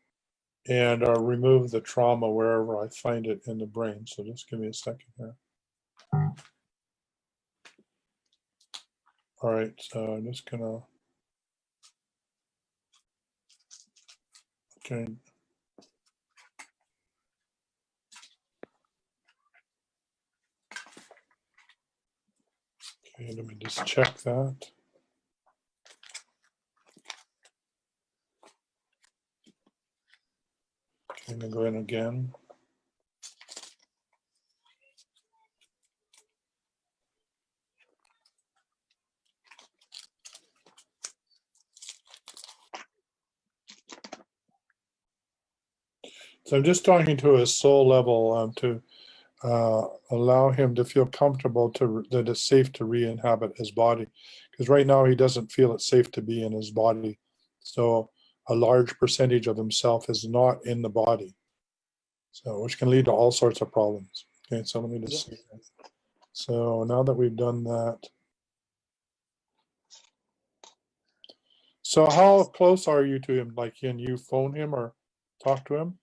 and remove the trauma wherever I find it in the brain. So just give me a second here. All right, so I'm just going to, okay. Okay, let me just check that. Okay, I'm going to go in again. So I'm just talking to his soul level to allow him to feel comfortable that it's safe to re-inhabit his body. Because right now he doesn't feel it's safe to be in his body. So a large percentage of himself is not in the body. So which can lead to all sorts of problems. Okay, so let me just see. So now that we've done that. So how close are you to him? Like, can you phone him or talk to him?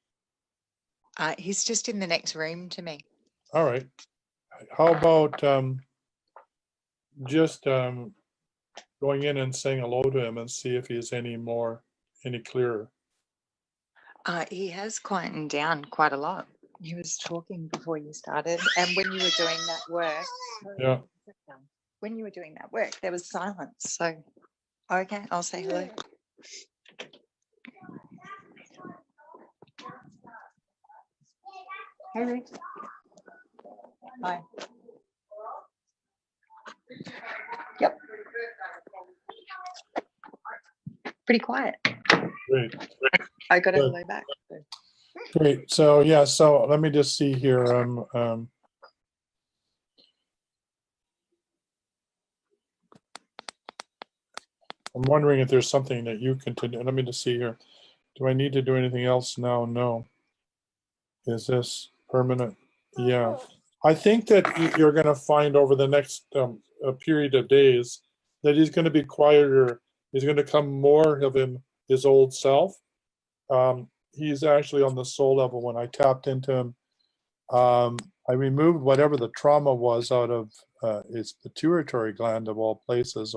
He's just in the next room to me. All right. How about just going in and saying hello to him and see if he's any clearer? He has quietened down quite a lot. He was talking before you started, and when you were doing that work, Yeah. when you were doing that work, there was silence. So, okay, I'll say hello. Hey, Rick. Hi. Yep. Pretty quiet. Great. I got a Good. hello back. So. Great. So yeah. So let me just see here. I'm wondering if there's something that you can do. Let me just see here. Do I need to do anything else now? No. Is this permanent? Yeah. I think that you're going to find over the next a period of days that he's going to be quieter. He's going to come more of his old self. He's actually on the soul level. When I tapped into him, I removed whatever the trauma was out of his pituitary gland of all places,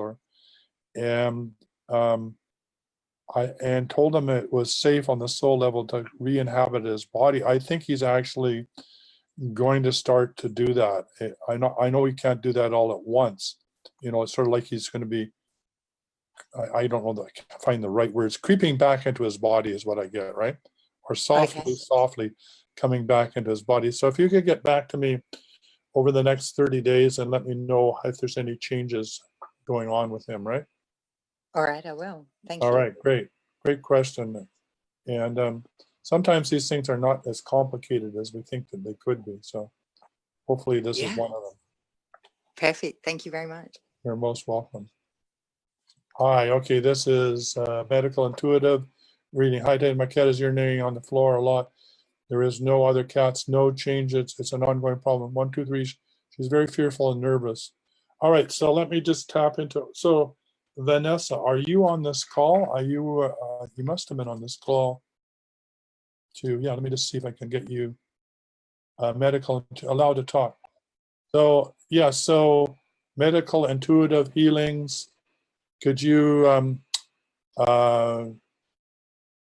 and I told him it was safe on the soul level to re-inhabit his body. I think he's actually going to start to do that. I know he can't do that all at once. You know, it's sort of like he's going to be, I don't know, I can't find the right words, creeping back into his body is what I get, right? Or softly coming back into his body. So if you could get back to me over the next 30 days and let me know if there's any changes going on with him, right? All right, I will. Thank you. All right, great question. And sometimes these things are not as complicated as we think that they could be. So hopefully this is one of them. Perfect. Thank you very much. You're most welcome. Hi, okay, this is medical intuitive reading. Hi, Dave, my cat is urinating on the floor a lot. There is no other cats, no changes. It's an ongoing problem. 1, 2, 3. She's very fearful and nervous. All right, so let me just tap into. So, Vanessa, are you on this call? Are you? You must have been on this call. Yeah, let me just see if I can get you medical allowed to talk. So yeah, so medical intuitive healings. Could you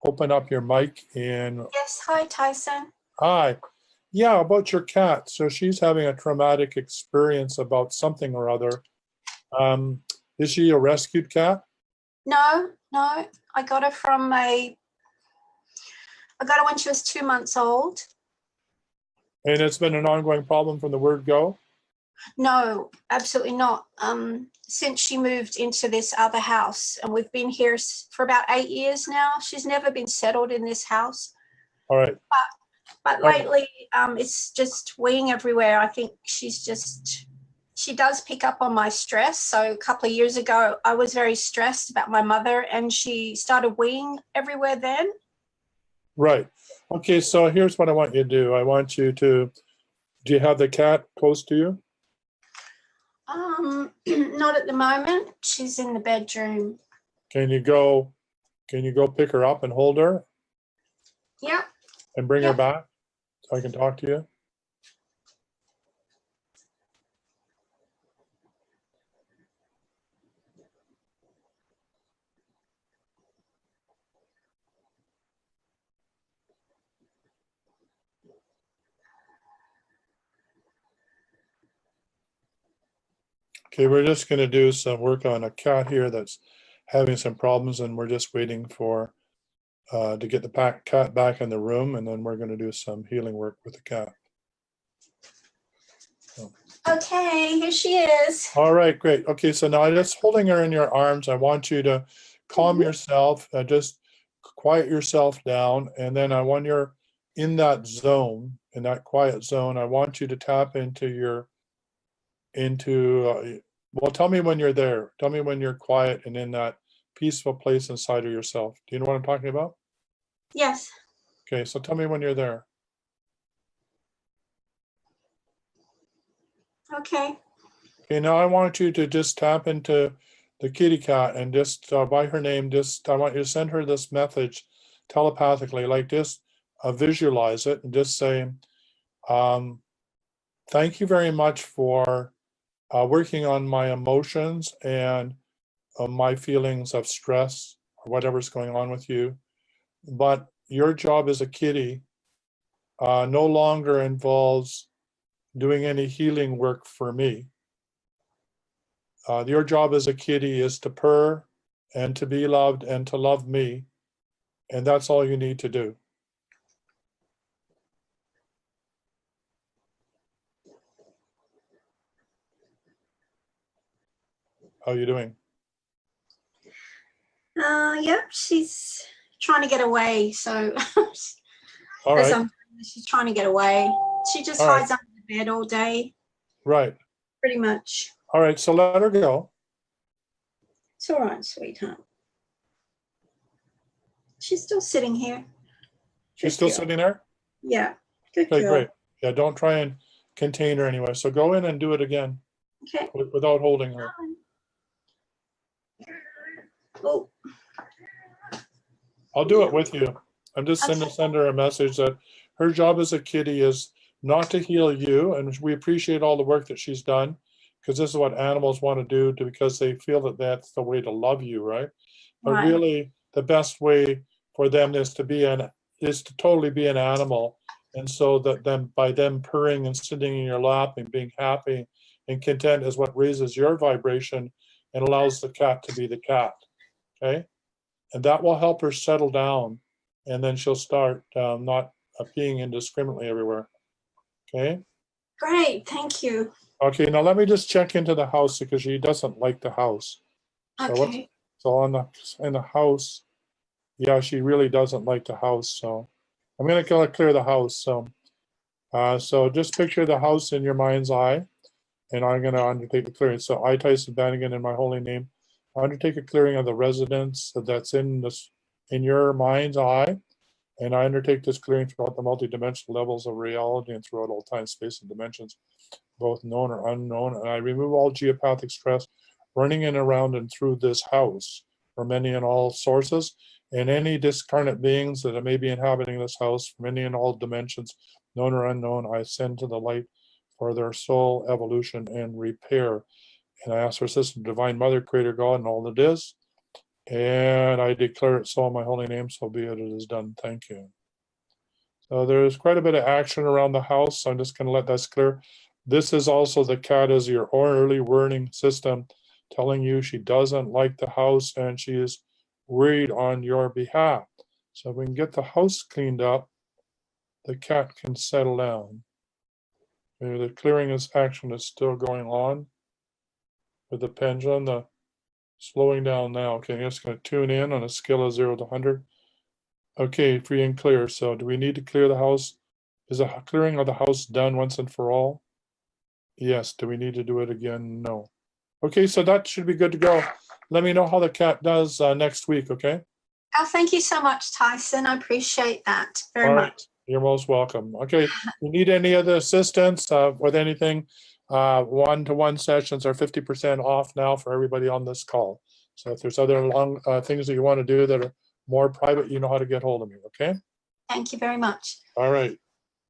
open up your mic and Yes, hi Tyson. hi. Yeah, about your cat. So she's having a traumatic experience about something or other. Is she a rescued cat? No, I got her when she was 2 months old. And it's been an ongoing problem from the word go? No, absolutely not. Since she moved into this other house, and we've been here for about 8 years now. She's never been settled in this house. All right. But lately, it's just weeing everywhere. I think she does pick up on my stress. So a couple of years ago, I was very stressed about my mother, and she started weeing everywhere then. Right. Okay, so here's what I want you to do. I want you to, do you have the cat close to you? Not at the moment. She's in the bedroom. Can you go pick her up and hold her Yeah. and bring her Yep. back so I can talk to you? Okay, we're just going to do some work on a cat here that's having some problems, and we're just waiting for to get the cat back in the room, and then we're going to do some healing work with the cat. Okay, here she is. All right, great. Okay, so now just holding her in your arms, I want you to calm yourself, just quiet yourself down, and then I want you're in that zone, in that quiet zone. I want you to tap into well, tell me when you're there. Tell me when you're quiet and in that peaceful place inside of yourself. Do you know what I'm talking about? Yes. Okay, so tell me when you're there. Okay. Okay, now I want you to just tap into the kitty cat and just by her name, I want you to send her this message telepathically, like just visualize it and just say, thank you very much for working on my emotions and my feelings of stress or whatever's going on with you. But your job as a kitty no longer involves doing any healing work for me. Your job as a kitty is to purr and to be loved and to love me. And that's all you need to do. How are you doing? Yep, she's trying to get away. So All right. she's trying to get away. She just All right. hides under the bed all day, Right. pretty much. All right. So let her go. It's all right, sweetheart. She's still sitting here. She's still girl. sitting there? Yeah, good Okay, girl. great. Yeah, don't try and contain her anyway. So go in and do it again Okay. without holding her. Oh, I'll do it with you. I'm just going to Okay. send her a message that her job as a kitty is not to heal you. And we appreciate all the work that she's done, because this is what animals want to do because they feel that that's the way to love you, right? But right. really, the best way for them is to totally be an animal. And so that by them purring and sitting in your lap and being happy and content is what raises your vibration and allows the cat to be the cat. Okay? And that will help her settle down. And then she'll start not peeing indiscriminately everywhere. Okay? Great, thank you. Okay, now let me just check into the house because she doesn't like the house. So Okay. So in the house, yeah, she really doesn't like the house. So I'm going to clear the house. So just picture the house in your mind's eye, and I'm going to undertake the clearing. So I, Tyson Bannigan, in my holy name, I undertake a clearing of the residence that's in your mind's eye, and I undertake this clearing throughout the multidimensional levels of reality and throughout all time, space, and dimensions, both known or unknown. And I remove all geopathic stress running in, around, and through this house from any and all sources, and any discarnate beings that may be inhabiting this house from any and all dimensions, known or unknown, I send to the light for their soul evolution and repair. And I ask for assistance, Divine Mother, Creator God, and all that is, And I declare it so in my holy name, so be it, it is done. Thank you. So there's quite a bit of action around the house. I'm just going to let that clear. This is also the cat as your early warning system telling you she doesn't like the house and she is worried on your behalf. So if we can get the house cleaned up, the cat can settle down. The clearing is action is still going on with the pendulum, the slowing down now. Okay, I'm just going to tune in on a scale of 0 to 100. Okay, free and clear. So do we need to clear the house? Is the clearing of the house done once and for all? Yes. Do we need to do it again? No. Okay, so that should be good to go. Let me know how the cat does next week, okay? Oh, thank you so much, Tyson. I appreciate that very All much. right. You're most welcome. Okay, if you need any other assistance with anything, one-to-one sessions are 50% off now for everybody on this call. So if there's other long things that you want to do that are more private, you know how to get hold of me, okay? Thank you very much. All right.